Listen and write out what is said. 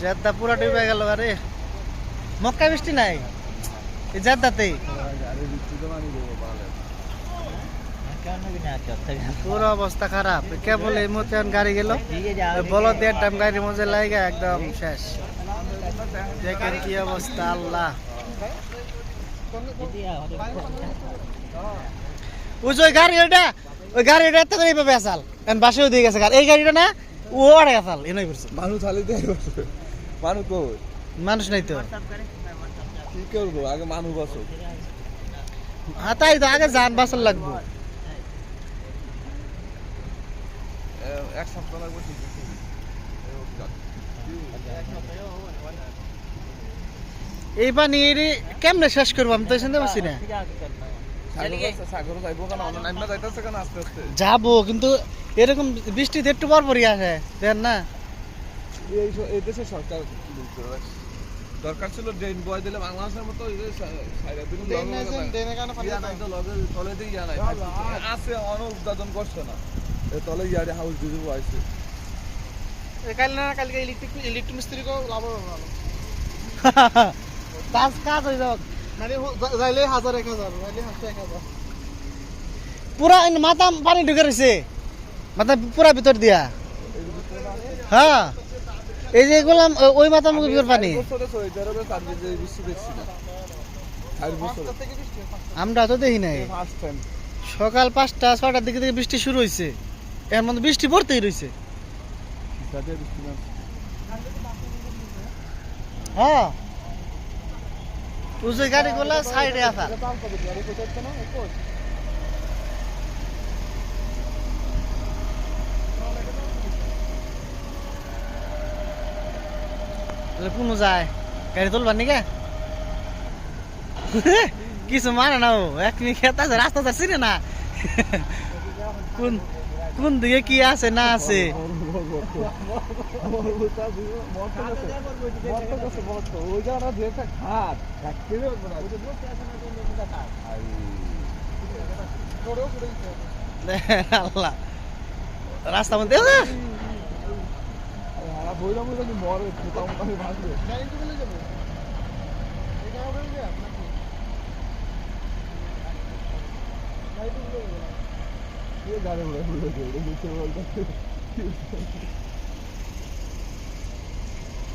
Jeddah পুরা ডুবে গেল। আরে মক্কা বৃষ্টি নাই এই জেদ্দাতেই, পুরো অবস্থা খারাপ। কেবল এই মুহূর্তে গাড়ি গেল, বলদ দেড় টাইম গাড়ির মধ্যে লাগে একদম শেষ। দেখেন কি অবস্থা, আল্লাহ। ওই গাড়ি ওইটা, ওই গাড়িটা এত করে এইভাবে আসাল বাসেও দিয়ে গেছে। এই গাড়িটা না ও আড়ে আসাল এনে করছে। মানুষ মানুষ কই, মানুষ নাই তো কি করবো, আগে মানুষ বাসো। হ্যাঁ তাই তো, আগে যান বাসল লাগবো। এক সপ্তাহ লাগবে। এই পানি কেমনে শেষ করবো আমি তো শুনতে পাচ্ছি না। যাবো কিন্তু এরকম বৃষ্টিতে একটু পরপরই আসে, দেন না। এই দেশের সরকার দরকার ছিল ড্রেন বয় দিলে বাংলাদেশের মতো আছে, অনুদান করছে না। তলে ইয়ারে হাউস দিয়ে আছে কাল না কালকে ইলেকট্রিক মিস্ত্রি লাভ কাজ কাজ হয়ে যাক মানে যাইলে 1000 1000 যাইলে 1000 পুরা মাথা পানি ঢুকে রয়েছে, মাথা পুরা ভিতর দিয়া। হ্যাঁ এই যে এগুলো ওই মাথা মুখে ভিতর পানি। আমরা তো দেখি নাই, সকাল 5টা 6টার দিকে থেকে বৃষ্টি শুরু হয়েছে, এর মধ্যে বৃষ্টি পড়তেই রয়েছে। হ্যাঁ ওই গাড়িগুলো সাইডে আসা। কোনো যায় গাড়ি তুলবার নি কিছু মানে না, ও এক খেত আছে, রাস্তা যাচ্ছি না কোন কোন দিকে কি আছে না আছে। আল্লাহ রাস্তা মধ্যে গাড়ি